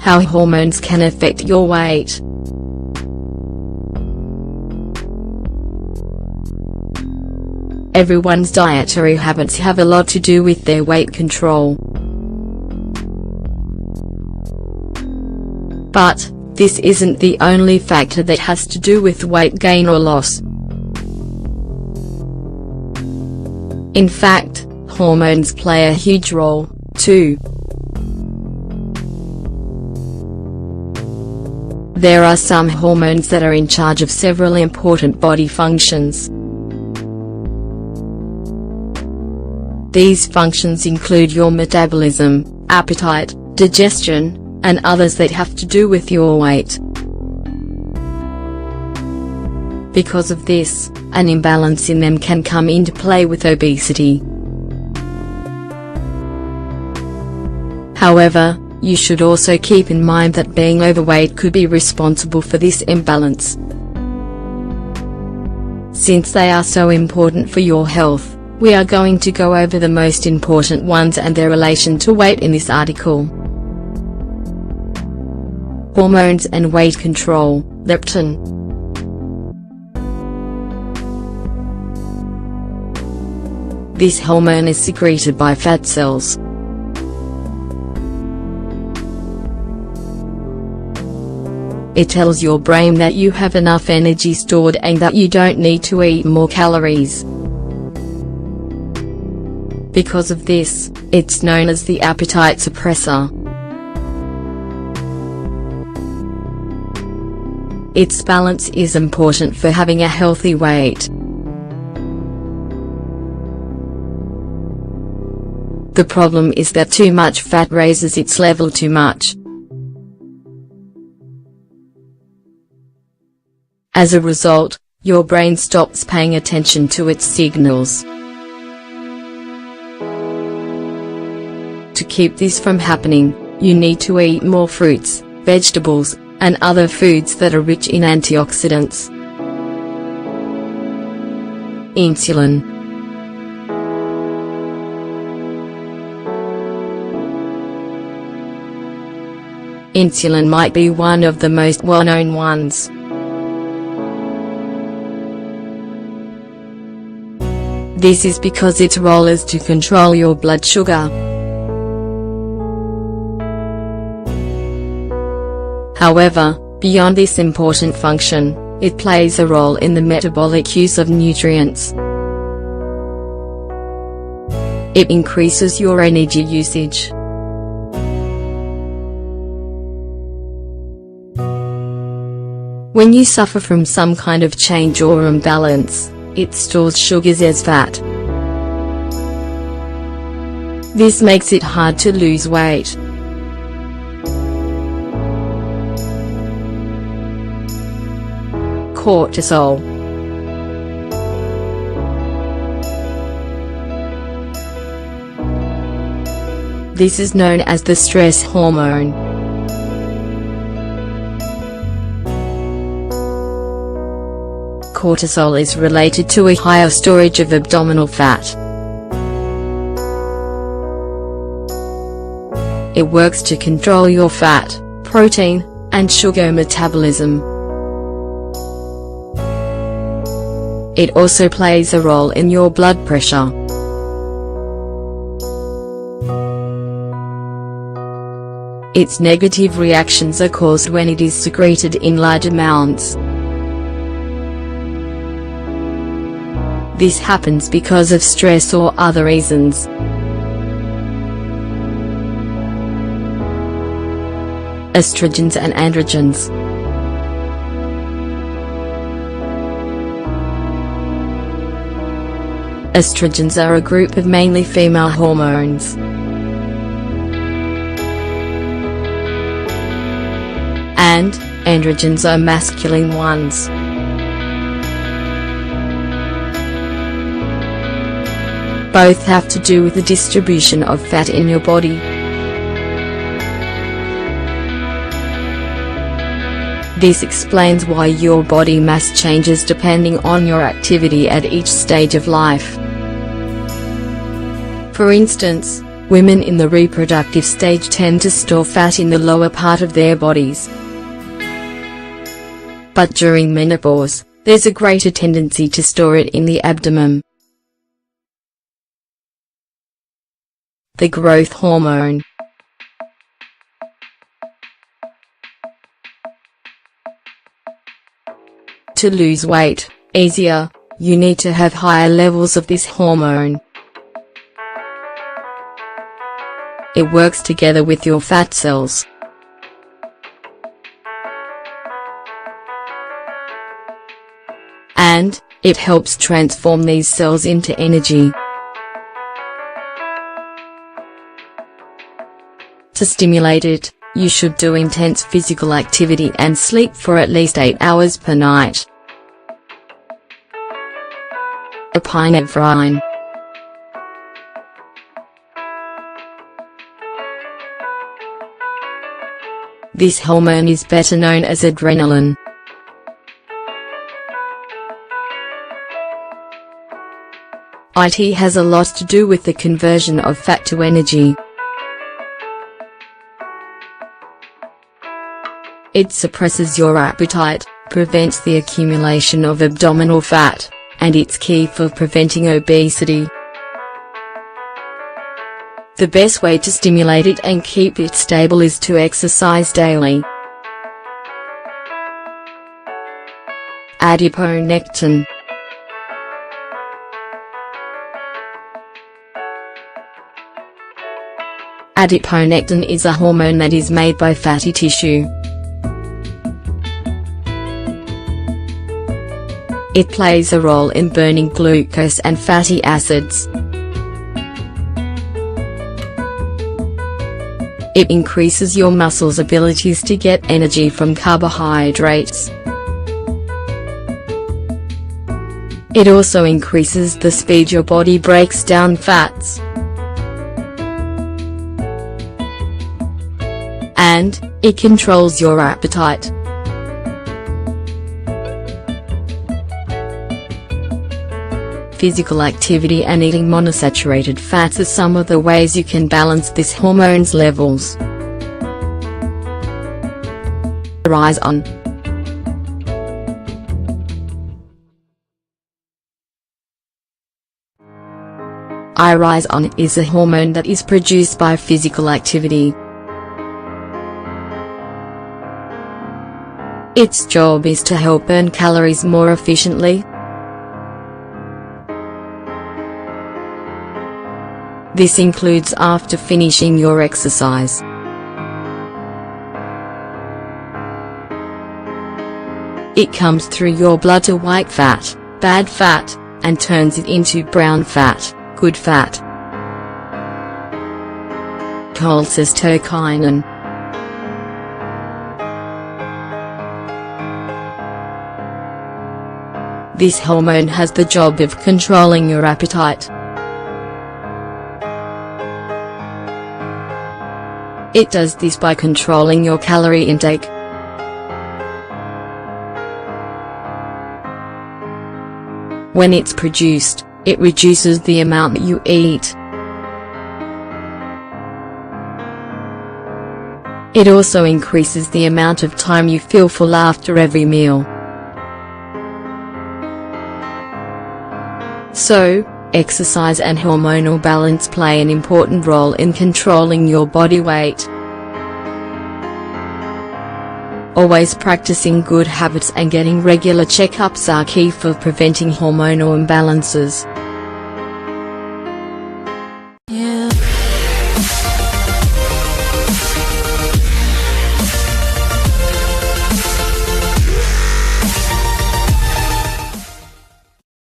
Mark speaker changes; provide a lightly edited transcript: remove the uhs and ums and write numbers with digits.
Speaker 1: How hormones can affect your weight. Everyone's dietary habits have a lot to do with their weight control. But this isn't the only factor that has to do with weight gain or loss. In fact, hormones play a huge role, too. There are some hormones that are in charge of several important body functions. These functions include your metabolism, appetite, digestion, and others that have to do with your weight. Because of this, an imbalance in them can come into play with obesity. However, you should also keep in mind that being overweight could be responsible for this imbalance. Since they are so important for your health, we are going to go over the most important ones and their relation to weight in this article. Hormones and weight control. Leptin. This hormone is secreted by fat cells. It tells your brain that you have enough energy stored and that you don't need to eat more calories. Because of this, it's known as the appetite suppressor. Its balance is important for having a healthy weight. The problem is that too much fat raises its level too much. As a result, your brain stops paying attention to its signals. To keep this from happening, you need to eat more fruits, vegetables, and other foods that are rich in antioxidants. Insulin. Insulin might be one of the most well-known ones. This is because its role is to control your blood sugar. However, beyond this important function, it plays a role in the metabolic use of nutrients. It increases your energy usage. When you suffer from some kind of change or imbalance, it stores sugars as fat. This makes it hard to lose weight. Cortisol. This is known as the stress hormone. Cortisol is related to a higher storage of abdominal fat. It works to control your fat, protein, and sugar metabolism. It also plays a role in your blood pressure. Its negative reactions are caused when it is secreted in large amounts. This happens because of stress or other reasons. Estrogens and androgens. Estrogens are a group of mainly female hormones. And androgens are masculine ones. Both have to do with the distribution of fat in your body. This explains why your body mass changes depending on your activity at each stage of life. For instance, Women in the reproductive stage tend to store fat in the lower part of their bodies. But during menopause, there's a greater tendency to store it in the abdomen. The growth hormone. To lose weight easier, you need to have higher levels of this hormone. It works together with your fat cells. And it helps transform these cells into energy. To stimulate it, you should do intense physical activity and sleep for at least 8 hours per night. Epinephrine. This hormone is better known as adrenaline. It has a lot to do with the conversion of fat to energy. It suppresses your appetite, prevents the accumulation of abdominal fat, and it's key for preventing obesity. The best way to stimulate it and keep it stable is to exercise daily. Adiponectin. Adiponectin is a hormone that is made by fatty tissue. It plays a role in burning glucose and fatty acids. It increases your muscles' abilities to get energy from carbohydrates. It also increases the speed your body breaks down fats. And it controls your appetite. Physical activity and eating monosaturated fats are some of the ways you can balance this hormone's levels. Rise on. Irisone is a hormone that is produced by physical activity. Its job is to help burn calories more efficiently. This includes after finishing your exercise. It comes through your blood to white fat, bad fat, and turns it into brown fat, good fat. Cholecystokinin. This hormone has the job of controlling your appetite. It does this by controlling your calorie intake. When it's produced, it reduces the amount that you eat. It also increases the amount of time you feel full after every meal. So, exercise and hormonal balance play an important role in controlling your body weight. Always practicing good habits and getting regular checkups are key for preventing hormonal imbalances.